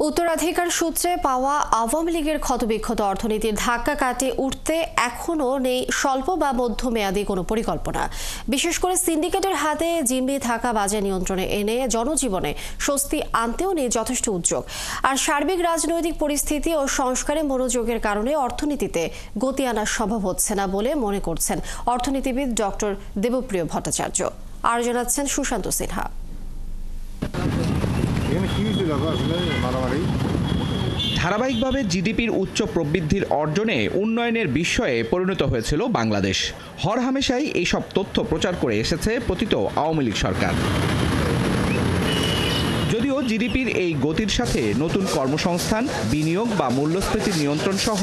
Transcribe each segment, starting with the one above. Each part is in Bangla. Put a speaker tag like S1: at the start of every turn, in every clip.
S1: উত্তরাধিকার সূত্রে পাওয়া আওয়ামী লীগের ক্ষতবিক্ষত অর্থনীতির ধাক্কা কাটে উঠতে এখনও নেই স্বল্প বা মধ্যমেয়াদী কোনো পরিকল্পনা। বিশেষ করে সিন্ডিকেটের হাতে জিম্মি থাকা বাজার নিয়ন্ত্রণে এনে জনজীবনে স্বস্তি আনতেও নেই যথেষ্ট উদ্যোগ। আর সার্বিক রাজনৈতিক পরিস্থিতি ও সংস্কারে মনোযোগের কারণে অর্থনীতিতে গতি আনা সম্ভব হচ্ছে না বলে মনে করছেন অর্থনীতিবিদ ডক্টর দেবপ্রিয় ভট্টাচার্য। আর জানাচ্ছেন সুশান্ত সিনহা।
S2: ধারাবাহিকভাবে জিডিপির উচ্চ প্রবৃদ্ধির অর্জনে উন্নয়নের বিস্ময়ে পরিণত হয়েছিল বাংলাদেশ। হরহামেশাই এইসব তথ্য প্রচার করে এসেছে পতিত আওয়ামী লীগ সরকার। যদিও জিডিপির এই গতির সাথে নতুন কর্মসংস্থান, বিনিয়োগ বা মূল্যস্ফীতির নিয়ন্ত্রণ সহ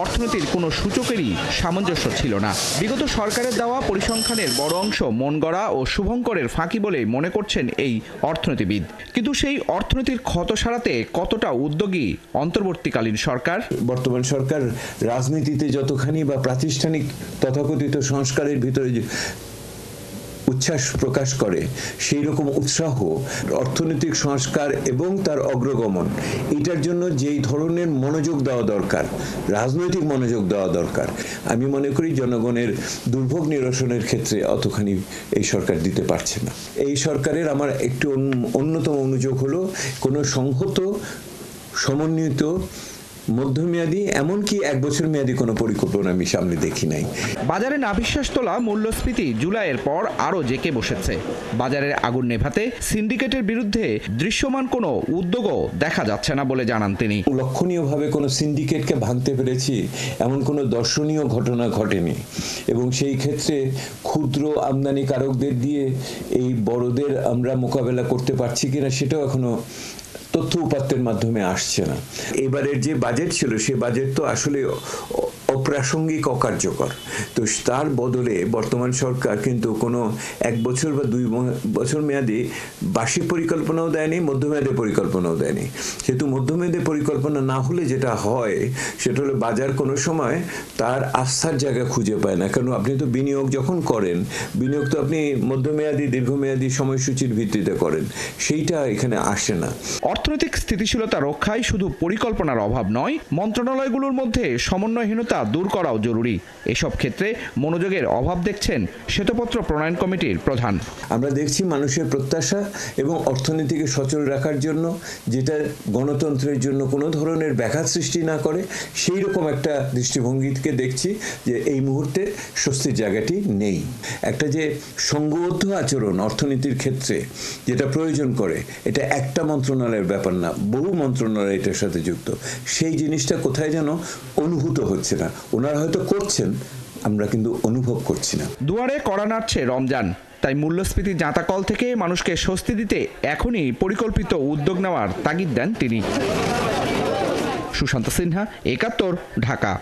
S2: অর্থনীতির কোনো সূচকেরই সামঞ্জস্য ছিল না। বিগত সরকারের দেওয়া পরিসংখ্যানের বড় অংশ মন গড়া ও শুভঙ্করের ফাঁকি বলে মনে করছেন এই অর্থনীতিবিদ। কিন্তু সেই অর্থনীতির ক্ষত সারাতে কতটা উদ্যোগী অন্তর্বর্তীকালীন সরকার?
S3: বর্তমান সরকার রাজনীতিতে যতখানি বা প্রাতিষ্ঠানিক তথাকথিত সংস্কারের ভিতরে উচ্ছ্বাস প্রকাশ করে, সেই রকম উৎসাহ অর্থনৈতিক সংস্কার এবং তার অগ্রগমন এটার জন্য যেই ধরনের মনোযোগ দেওয়া দরকার, রাজনৈতিক মনোযোগ দেওয়া দরকার, আমি মনে করি জনগণের দুর্ভোগ নিরসনের ক্ষেত্রে অতখানি এই সরকার দিতে পারছে না। এই সরকারের আমার একটু অন্যতম অনুযোগ হলো কোনো সংহত সমন্বিত মধ্যমেয়াদী এমনকি 1 বছর মেয়াদী কোনো পরিকল্পনা আমি সামনে দেখি নাই।
S2: বাজারে নাভিশ্বাস তোলা মূল্যস্ফীতি জুলাইয়ের পর আরও জেঁকে বসেছে। বাজারের আগুন নেভাতে সিন্ডিকেটের বিরুদ্ধে দৃশ্যমান কোনো উদ্যোগও দেখা যাচ্ছে না বলে জানান তিনি।
S3: লক্ষণীয়ভাবে কোনো সিন্ডিকেটকে ভাঙতে পেরেছি এমন কোনো দর্শনীয় ঘটনা ঘটেনি, এবং সেই ক্ষেত্রে ক্ষুদ্র আমদানিকারকদের দিয়ে এই বড়দের আমরা মোকাবেলা করতে পারছি কিনা সেটাও এখনো তথ্য উপাত্তের মাধ্যমে আসছে না। এবারের যে বাজেট ছিল সে বাজেট তো আসলে অপ্রাসঙ্গিক, অকার্যকর। তো তার বদলে বর্তমান সরকার কিন্তু কোনো 1 বছর বা 2 বছর মেয়াদী বার্ষিক পরিকল্পনাও দেয়নি, মধ্যমেয়াদী পরিকল্পনাও দেয়নি। সেহেতু মধ্যমেয়াদী পরিকল্পনা না হলে যেটা হয় সেটা হলো বাজার কোনো সময় তার আস্থার জায়গা খুঁজে পায় না। কারণ আপনি তো বিনিয়োগ যখন করেন, বিনিয়োগ তো আপনি মধ্যমেয়াদী দীর্ঘমেয়াদী সময়সূচির ভিত্তিতে করেন, সেইটা এখানে আসে না।
S2: অর্থনৈতিক স্থিতিশীলতা রক্ষায় শুধু পরিকল্পনার অভাব নয়, মন্ত্রণালয়গুলোর মধ্যে সমন্বয়হীনতা দূর করাও জরুরি। এসব ক্ষেত্রে মনোযোগের অভাব দেখছেন শ্বেতপত্র প্রণয়ন কমিটির প্রধান।
S3: আমরা দেখছি মানুষের প্রত্যাশা এবং অর্থনীতিকে সচল রাখার জন্য, যেটা গণতন্ত্রের জন্য কোনো ধরনের ব্যাঘাত সৃষ্টি না করে, সেই রকম একটা দৃষ্টিভঙ্গিকে দেখছি যে এই মুহূর্তে স্বস্তির জায়গাটি নেই। একটা যে সংঘবদ্ধ আচরণ অর্থনীতির ক্ষেত্রে যেটা প্রয়োজন করে, এটা একটা মন্ত্রণালয়ের ব্যাপার না, বহু মন্ত্রণালয় এটার সাথে যুক্ত। সেই জিনিসটা কোথায় যেন অনুভূত হচ্ছে না। ওনারা হয়তো করছেন, আমরা কিন্তু অনুভব করছি না।
S2: দুয়ারে কড়া নাড়ছে রমজান, তাই মূল্যস্ফীতি জাঁতাকল থেকে মানুষকে স্বস্তি দিতে এখনই পরিকল্পিত উদ্যোগ নেওয়ার তাগিদ দেন তিনি। সুশান্ত সিনহা, একাত্তর, ঢাকা।